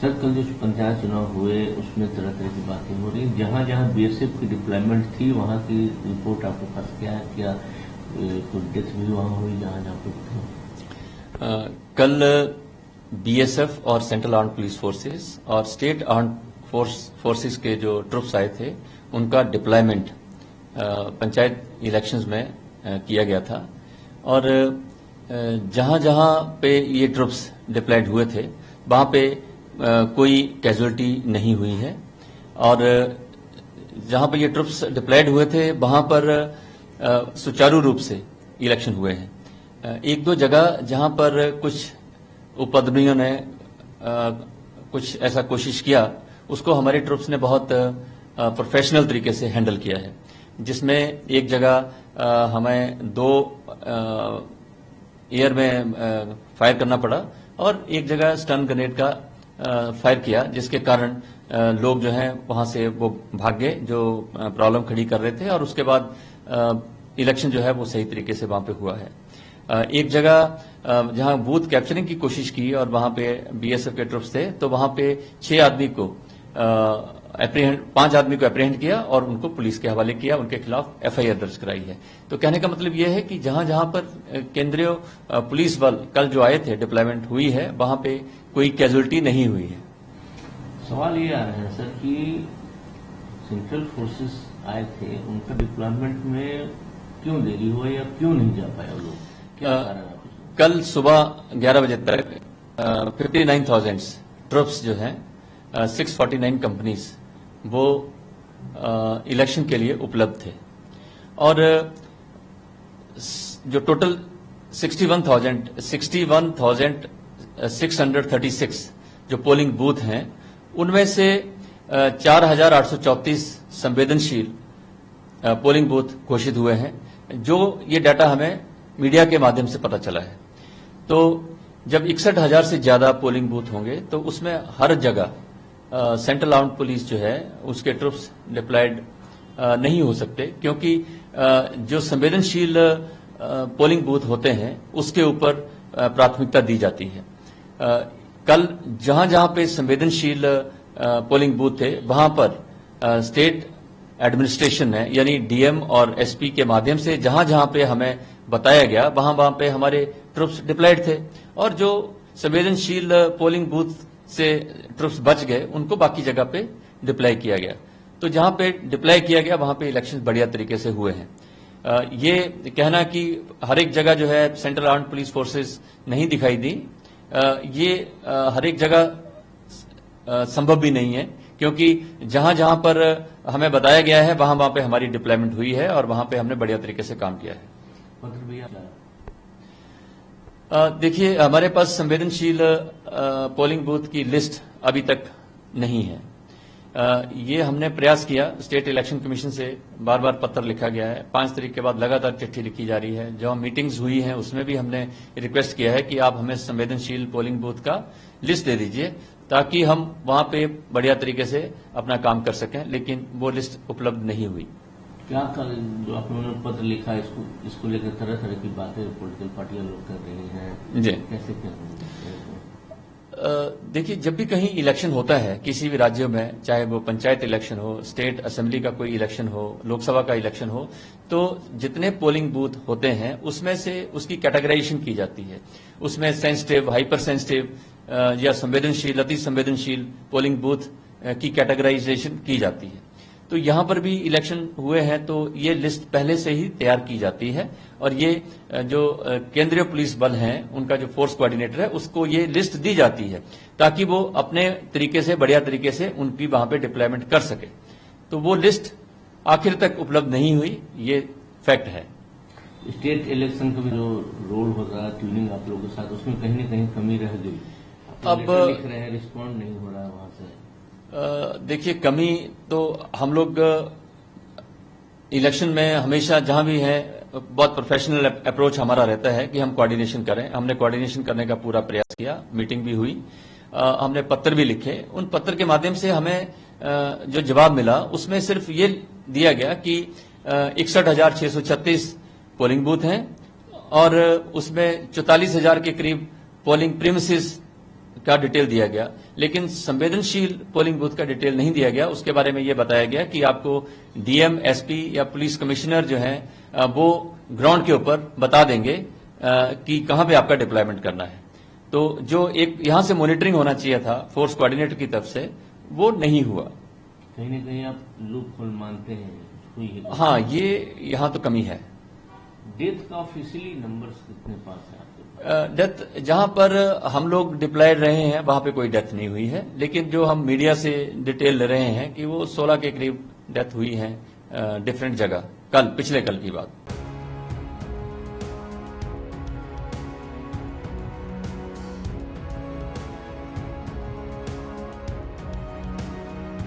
Sir, कल जो पंचायत चुनाव हुए उसमें तरह तरह की बातें हो रही, जहां जहां बीएसएफ की डिप्लॉयमेंट थी वहां की रिपोर्ट आपके पास क्या है? क्या कोई डेथ भी वहां हुई जहां जहां पे थे? कल बीएसएफ और सेंट्रल आर्म्ड पुलिस फोर्सेस और स्टेट आर्म्ड फोर्सेस के जो ट्रुप्स आए थे उनका डिप्लॉयमेंट पंचायत इलेक्शंस में किया गया था। और जहां जहां पे ये ट्रुप्स डिप्लॉयड हुए थे वहां पे कोई कैजुअलिटी नहीं हुई है। और जहां पे ये ट्रुप्स डिप्लॉयड हुए थे वहां पर सुचारू रूप से इलेक्शन हुए हैं। एक दो जगह जहां पर कुछ उपद्रवियों ने कुछ ऐसा कोशिश किया, उसको हमारे ट्रुप्स ने बहुत प्रोफेशनल तरीके से हैंडल किया है, जिसमें एक जगह हमें 2 एयर में फायर करना पड़ा और एक जगह स्टन ग्रेनेड का फायर किया, जिसके कारण लोग जो हैं वहां से वो भाग गए जो प्रॉब्लम खड़ी कर रहे थे, और उसके बाद इलेक्शन जो है वो सही तरीके से वहां पे हुआ है। एक जगह जहां बूथ कैप्चरिंग की कोशिश की और वहां पे बीएसएफ के ट्रुप्स थे, तो वहां पे 5 आदमी को अप्रीहेंड किया और उनको पुलिस के हवाले किया, उनके खिलाफ एफआईआर दर्ज कराई है। तो कहने का मतलब यह है कि जहां जहां पर केंद्रीय पुलिस बल कल जो आए थे, डिप्लॉयमेंट हुई है, वहां पे कोई कैजुअलिटी नहीं हुई है। सवाल ये आ रहा है सर कि सेंट्रल फोर्सेस आए थे, उनका डिप्लॉयमेंट में क्यों देरी हुई या क्यों नहीं जा पाए वो लोग? क्या कारण है? कल सुबह 11 बजे तक 59,000 ट्रुप्स जो हैं 649 कंपनीज वो इलेक्शन के लिए उपलब्ध थे। और जो टोटल 61,636 जो पोलिंग बूथ हैं, उनमें से 4,834 संवेदनशील पोलिंग बूथ घोषित हुए हैं, जो ये डाटा हमें मीडिया के माध्यम से पता चला है। तो जब 61,000 से ज्यादा पोलिंग बूथ होंगे तो उसमें हर जगह सेंट्रल आर्म्ड पुलिस जो है उसके ट्रुप्स डिप्लॉयड नहीं हो सकते, क्योंकि जो संवेदनशील पोलिंग बूथ होते हैं उसके ऊपर प्राथमिकता दी जाती है। कल जहां जहां पे संवेदनशील पोलिंग बूथ थे वहां पर स्टेट एडमिनिस्ट्रेशन ने, यानी डीएम और एसपी के माध्यम से जहां जहां पे हमें बताया गया वहां वहां पे हमारे ट्रुप्स डिप्लॉयड थे, और जो संवेदनशील पोलिंग बूथ से ट्रुप्स बच गए उनको बाकी जगह पे डिप्लॉय किया गया। तो जहां पे डिप्लॉय किया गया वहां पे इलेक्शन बढ़िया तरीके से हुए हैं। ये कहना कि हर एक जगह जो है सेंट्रल आर्म्ड पुलिस फोर्सेस नहीं दिखाई दी, ये हर एक जगह संभव भी नहीं है, क्योंकि जहां जहां पर हमें बताया गया है वहां वहां पे हमारी डिप्लॉयमेंट हुई है और वहां पे हमने बढ़िया तरीके से काम किया है। देखिए, हमारे पास संवेदनशील पोलिंग बूथ की लिस्ट अभी तक नहीं है। ये हमने प्रयास किया, स्टेट इलेक्शन कमीशन से बार बार पत्र लिखा गया है, 5 तारीख के बाद लगातार चिट्ठी लिखी जा रही है। जो मीटिंग्स हुई हैं उसमें भी हमने रिक्वेस्ट किया है कि आप हमें संवेदनशील पोलिंग बूथ का लिस्ट दे दीजिए, ताकि हम वहां पे बढ़िया तरीके से अपना काम कर सकें, लेकिन वो लिस्ट उपलब्ध नहीं हुई। क्या कल जो आपने पत्र लिखा है इसको लेकर तरह तरह की बातें पॉलिटिकल पार्टियां लोग कर रही हैं, जी कैसे क्या? देखिए, जब भी कहीं इलेक्शन होता है किसी भी राज्यों में, चाहे वो पंचायत इलेक्शन हो, स्टेट असेंबली का कोई इलेक्शन हो, लोकसभा का इलेक्शन हो, तो जितने पोलिंग बूथ होते हैं उसमें से उसकी कैटेगराइजेशन की जाती है। उसमें सेंसिटिव, हाइपर सेंसिटिव या संवेदनशील, अति संवेदनशील पोलिंग बूथ की कैटेगराइजेशन की जाती है। तो यहां पर भी इलेक्शन हुए हैं तो ये लिस्ट पहले से ही तैयार की जाती है, और ये जो केंद्रीय पुलिस बल हैं उनका जो फोर्स कोऑर्डिनेटर है उसको ये लिस्ट दी जाती है, ताकि वो अपने तरीके से, बढ़िया तरीके से उनकी वहां पे डिप्लॉयमेंट कर सके। तो वो लिस्ट आखिर तक उपलब्ध नहीं हुई, ये फैक्ट है। स्टेट इलेक्शन का भी जो रोल हो रहा है ट्यूनिंग आप लोगों के साथ, उसमें कहीं न कहीं कमी रह गई। अब लिख रहे हैं, रिस्पॉन्ड नहीं हो रहा है वहां से। देखिए, कमी तो हम लोग इलेक्शन में हमेशा जहां भी है बहुत प्रोफेशनल अप्रोच हमारा रहता है कि हम कोऑर्डिनेशन करें। हमने कोऑर्डिनेशन करने का पूरा प्रयास किया, मीटिंग भी हुई, हमने पत्र भी लिखे। उन पत्र के माध्यम से हमें जो जवाब मिला उसमें सिर्फ ये दिया गया कि 61,636 पोलिंग बूथ हैं और उसमें 44,000 के करीब पोलिंग प्रीमिसेस का डिटेल दिया गया, लेकिन संवेदनशील पोलिंग बूथ का डिटेल नहीं दिया गया। उसके बारे में यह बताया गया कि आपको डीएम, एसपी या पुलिस कमिश्नर जो है वो ग्राउंड के ऊपर बता देंगे कि कहां पे आपका डिप्लॉयमेंट करना है। तो जो एक यहां से मॉनिटरिंग होना चाहिए था फोर्स कोऑर्डिनेटर की तरफ से, वो नहीं हुआ। कहीं न कहीं आप लूप होल मानते हैं हुई है? हाँ, ये यहां तो कमी है। डेथ का ऑफिशियली नंबर्स कितने पास है आपके? डेथ जहां पर हम लोग डिप्लॉयड रहे हैं वहां पे कोई डेथ नहीं हुई है, लेकिन जो हम मीडिया से डिटेल ले रहे हैं कि वो 16 के करीब डेथ हुई है डिफरेंट जगह, पिछले कल की बात।